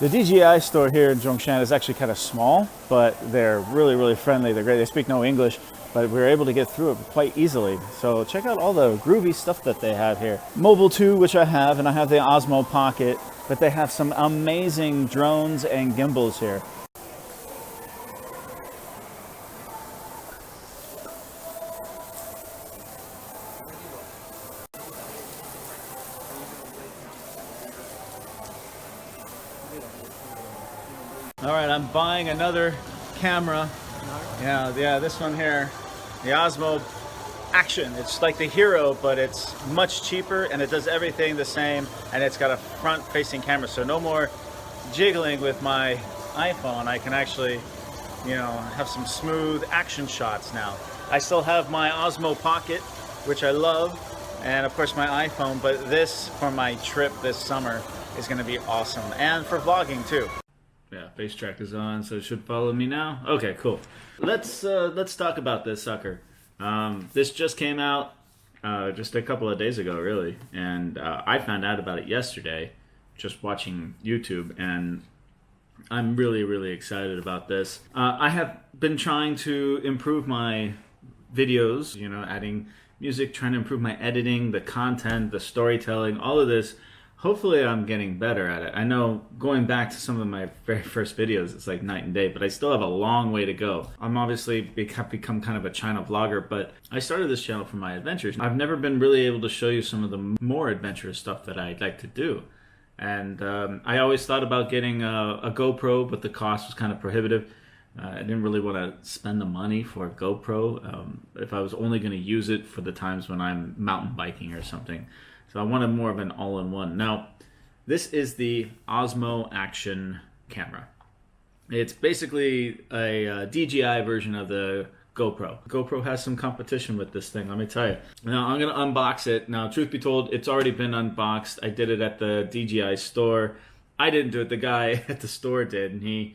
The DJI store here in Zhongshan is actually kind of small, but they're really, really friendly. They're great. They speak no English, but we were able to get through it quite easily. So check out all the groovy stuff that they have here. Mobile 2, which I have, and I have the Osmo Pocket, but they have some amazing drones and gimbals here. All right, I'm buying another camera. Yeah, this one here, the Osmo Action. It's like the Hero, but it's much cheaper and it does everything the same, and it's got a front-facing camera, so no more jiggling with my iPhone. I can actually, have some smooth action shots now. I still have my Osmo Pocket, which I love, and of course my iPhone, but this for my trip this summer is going to be awesome, and for vlogging too. Yeah, face track is on, so it should follow me now. Okay, cool. Let's talk about this sucker. This just came out just a couple of days ago, really, and I found out about it yesterday, just watching YouTube, and I'm really, really excited about this. I have been trying to improve my videos, adding music, trying to improve my editing, the content, the storytelling, all of this. Hopefully I'm getting better at it. I know going back to some of my very first videos, it's like night and day, but I still have a long way to go. I'm obviously become kind of a China vlogger, but I started this channel for my adventures. I've never been really able to show you some of the more adventurous stuff that I like to do. And I always thought about getting a GoPro, but the cost was kind of prohibitive. I didn't really want to spend the money for a GoPro if I was only going to use it for the times when I'm mountain biking or something. So I wanted more of an all-in-one. Now, this is the Osmo Action camera. It's basically a DJI version of the GoPro. GoPro has some competition with this thing, let me tell you. Now, I'm going to unbox it. Now, truth be told, it's already been unboxed. I did it at the DJI store. I didn't do it. The guy at the store did, and he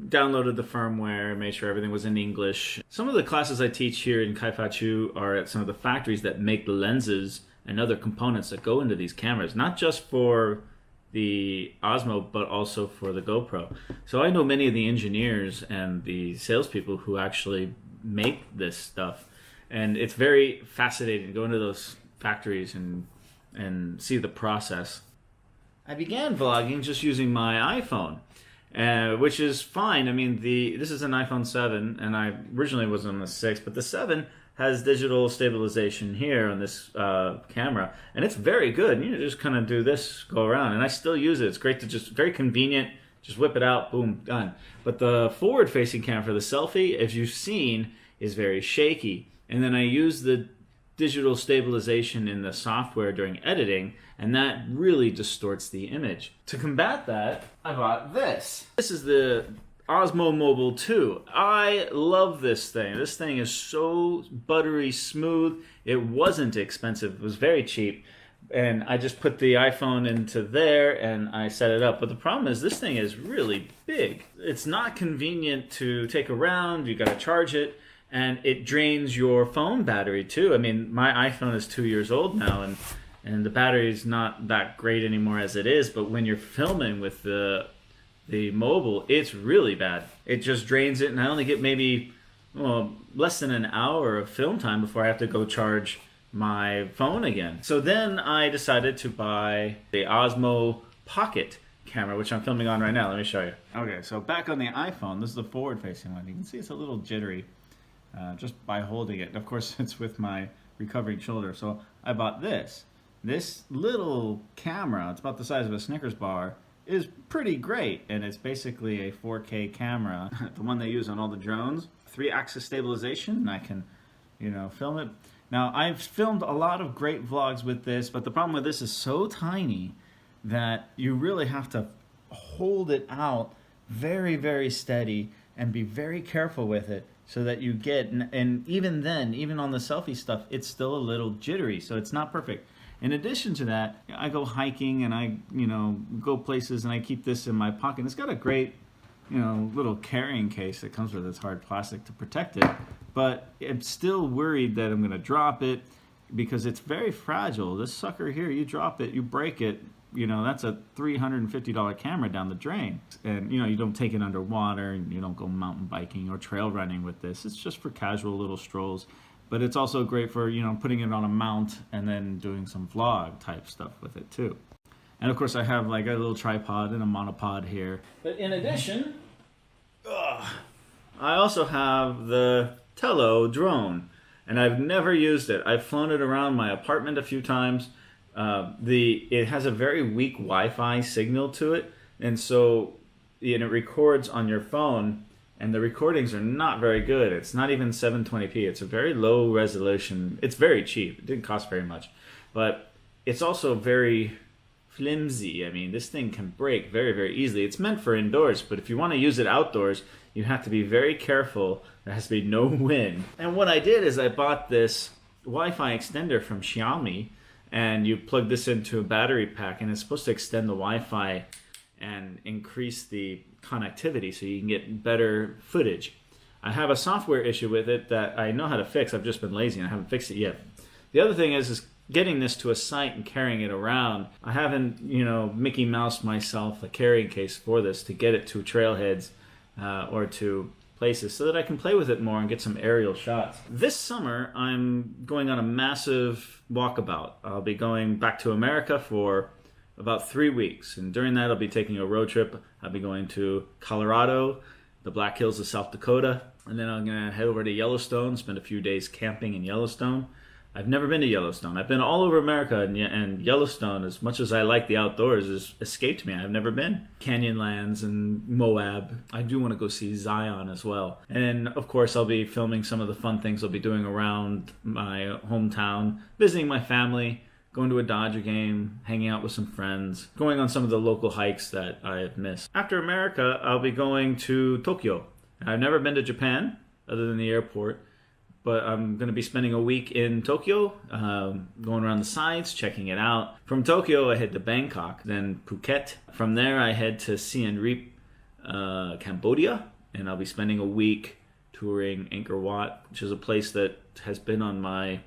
downloaded the firmware, made sure everything was in English. Some of the classes I teach here in Kaifachu are at some of the factories that make the lenses and other components that go into these cameras, not just for the Osmo, but also for the GoPro. So I know many of the engineers and the salespeople who actually make this stuff, and it's very fascinating to go into those factories and see the process. I began vlogging just using my iPhone, which is fine. I mean, this is an iPhone 7, and I originally was on the 6, but the 7 has digital stabilization here on this camera, and it's very good. You just kind of do this, go around, and I still use it. It's great to very convenient, just whip it out, boom, done. But the forward-facing camera for the selfie, as you've seen, is very shaky. And then I use the digital stabilization in the software during editing, and that really distorts the image. To combat that, I bought this. This is the Osmo Mobile 2. I love this thing. This thing is so buttery smooth. It wasn't expensive. It was very cheap. And I just put the iPhone into there and I set it up. But the problem is this thing is really big. It's not convenient to take around. You got to charge it. And it drains your phone battery too. I mean, my iPhone is 2 years old now, and the battery is not that great anymore as it is. But when you're filming with the mobile, it's really bad. It just drains it, and I only get maybe less than an hour of film time before I have to go charge my phone again. So then I decided to buy the Osmo Pocket camera, which I'm filming on right now. Let me show you. Okay, so back on the iPhone, this is the forward-facing one. You can see it's a little jittery just by holding it. Of course, it's with my recovering shoulder. So I bought this. This little camera, it's about the size of a Snickers bar, is pretty great, and it's basically a 4K camera, the one they use on all the drones. 3-axis stabilization, and I can, film it. Now, I've filmed a lot of great vlogs with this, but the problem with this is so tiny that you really have to hold it out very, very steady and be very careful with it so that you get, and even then, even on the selfie stuff, it's still a little jittery, so it's not perfect. In addition to that, I go hiking and I, go places and I keep this in my pocket. It's got a great, little carrying case that comes with its hard plastic to protect it. But I'm still worried that I'm going to drop it because it's very fragile. This sucker here, you drop it, you break it, you know, that's a $350 camera down the drain. And, you know, you don't take it underwater, and you don't go mountain biking or trail running with this. It's just for casual little strolls. But it's also great for, you know, putting it on a mount and then doing some vlog type stuff with it too. And of course I have like a little tripod and a monopod here. But in addition, I also have the Tello drone. And I've never used it. I've flown it around my apartment a few times. It has a very weak Wi-Fi signal to it, and so it records on your phone, and the recordings are not very good. It's not even 720p. It's a very low resolution. It's very cheap. It didn't cost very much, but it's also very flimsy. I mean, this thing can break very, very easily. It's meant for indoors, but if you want to use it outdoors, you have to be very careful. There has to be no wind. And what I did is I bought this Wi-Fi extender from Xiaomi, and you plug this into a battery pack, and it's supposed to extend the Wi-Fi and increase the connectivity so you can get better footage. I have a software issue with it that I know how to fix. I've just been lazy and I haven't fixed it yet. The other thing is getting this to a site and carrying it around. I haven't, you know, Mickey Mouse myself a carrying case for this to get it to trailheads or to places so that I can play with it more and get some aerial shots. This summer, I'm going on a massive walkabout. I'll be going back to America for about 3 weeks, and during that I'll be taking a road trip. I'll be going to Colorado, the Black Hills of South Dakota, and then I'm going to head over to Yellowstone, spend a few days camping in Yellowstone. I've never been to Yellowstone. I've been all over America, and Yellowstone, as much as I like the outdoors, has escaped me. I've never been. Canyonlands and Moab. I do want to go see Zion as well. And of course, I'll be filming some of the fun things I'll be doing around my hometown, visiting my family, going to a Dodger game, hanging out with some friends, going on some of the local hikes that I have missed. After America, I'll be going to Tokyo. I've never been to Japan, other than the airport. But I'm going to be spending a week in Tokyo, going around the sites, checking it out. From Tokyo, I head to Bangkok, then Phuket. From there, I head to Siem Reap, Cambodia, and I'll be spending a week touring Angkor Wat, which is a place that has been on my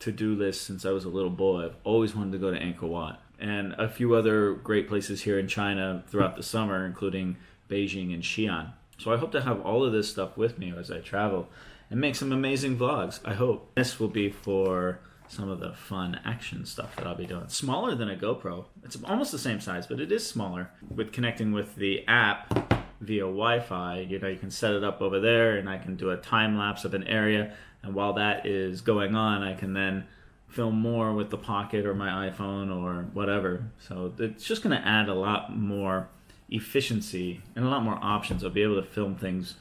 to-do list since I was a little boy. I've always wanted to go to Angkor Wat. And a few other great places here in China throughout the summer, including Beijing and Xi'an. So I hope to have all of this stuff with me as I travel and make some amazing vlogs, I hope. This will be for some of the fun action stuff that I'll be doing. Smaller than a GoPro. It's almost the same size, but it is smaller. With connecting with the app via Wi-Fi, you know, you can set it up over there, and I can do a time lapse of an area, and while that is going on, I can then film more with the Pocket or my iPhone or whatever. So it's just gonna add a lot more efficiency and a lot more options. I'll be able to film things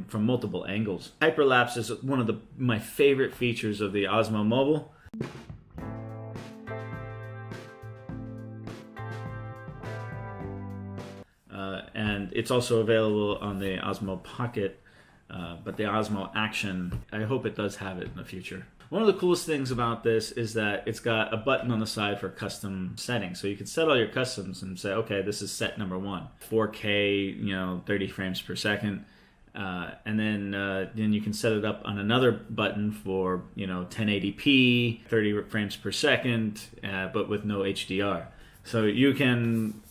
from multiple angles. Hyperlapse is one of my favorite features of the Osmo Mobile. And it's also available on the Osmo Pocket, but the Osmo Action, I hope it does have it in the future. One of the coolest things about this is that it's got a button on the side for custom settings. So you can set all your customs and say, okay, this is set number 1. 4K, you know, 30 frames per second. And then you can set it up on another button for, you know, 1080p, 30 frames per second, but with no HDR. So you can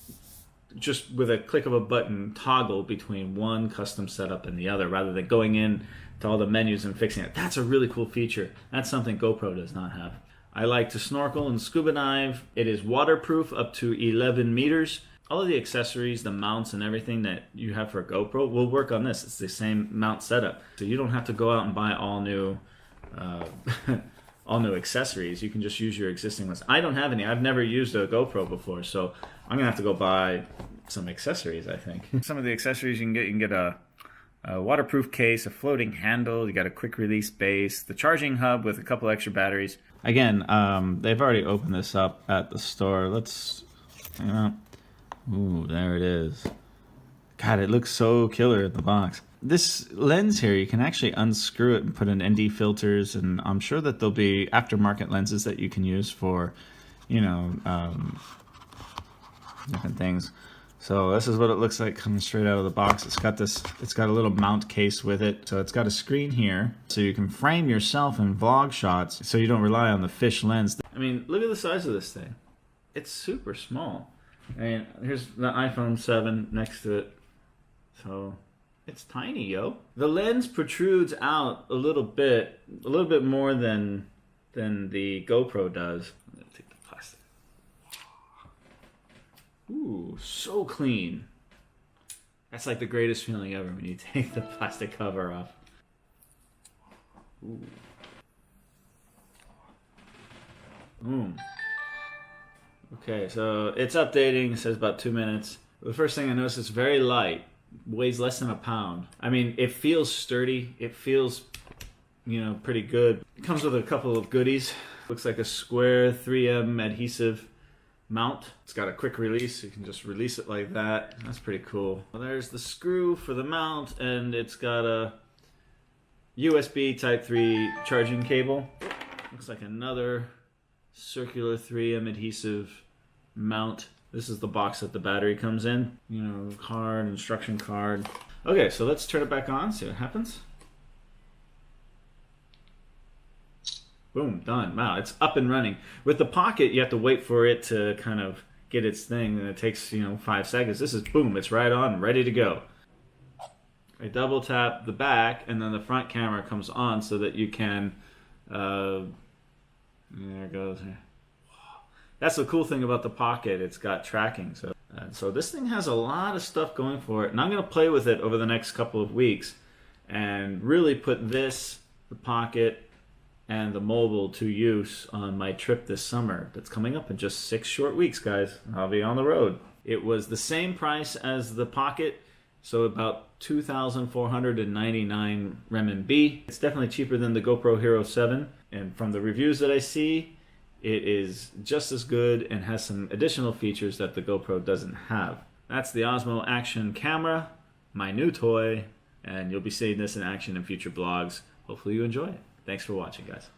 just with a click of a button toggle between one custom setup and the other rather than going in to all the menus and fixing it. That's a really cool feature. That's something GoPro does not have. I like to snorkel and scuba dive. It is waterproof up to 11 meters. All of the accessories, the mounts and everything that you have for a GoPro will work on this. It's the same mount setup. So you don't have to go out and buy all new accessories. You can just use your existing ones. I don't have any. I've never used a GoPro before, so I'm gonna have to go buy some accessories, I think. Some of the accessories you can get a waterproof case, a floating handle, you got a quick release base, the charging hub with a couple extra batteries. Again, they've already opened this up at the store. Let's, you know, ooh, there it is. God, it looks so killer in the box. This lens here, you can actually unscrew it and put in ND filters, and I'm sure that there'll be aftermarket lenses that you can use for, you know, different things. So this is what it looks like coming straight out of the box. It's got a little mount case with it. So it's got a screen here, so you can frame yourself in vlog shots so you don't rely on the fish lens. I mean, look at the size of this thing. it's super small. I mean, here's the iPhone 7 next to it. So it's tiny, yo. The lens protrudes out a little bit more than the GoPro does. I'm gonna take the plastic. Ooh, so clean. That's like the greatest feeling ever when you take the plastic cover off. Ooh. Boom. Okay, so it's updating. It says about 2 minutes. The first thing I noticed, it's very light. Weighs less than a pound. I mean, it feels sturdy. It feels, you know, pretty good. It comes with a couple of goodies. Looks like a square 3M adhesive mount. It's got a quick release. You can just release it like that. That's pretty cool. Well, there's the screw for the mount, and it's got a USB Type 3 charging cable. Looks like another circular 3M adhesive mount. This is the box that the battery comes in. You know, card, instruction card. Okay, so let's turn it back on, see what happens. Boom, done. Wow, it's up and running. With the Pocket, you have to wait for it to kind of get its thing, and it takes, you know, 5 seconds. This is boom, it's right on, ready to go. I double tap the back, and then the front camera comes on so that you can, there it goes. That's the cool thing about the Pocket. It's got tracking. So this thing has a lot of stuff going for it. And I'm going to play with it over the next couple of weeks and really put this, the Pocket, and the mobile to use on my trip this summer. That's coming up in just 6 short weeks, guys. I'll be on the road. It was the same price as the Pocket, so about 2,499 renminbi. It's definitely cheaper than the GoPro Hero 7. And from the reviews that I see, it is just as good and has some additional features that the GoPro doesn't have. That's the Osmo Action camera, my new toy, and you'll be seeing this in action in future vlogs. Hopefully you enjoy it. Thanks for watching, guys.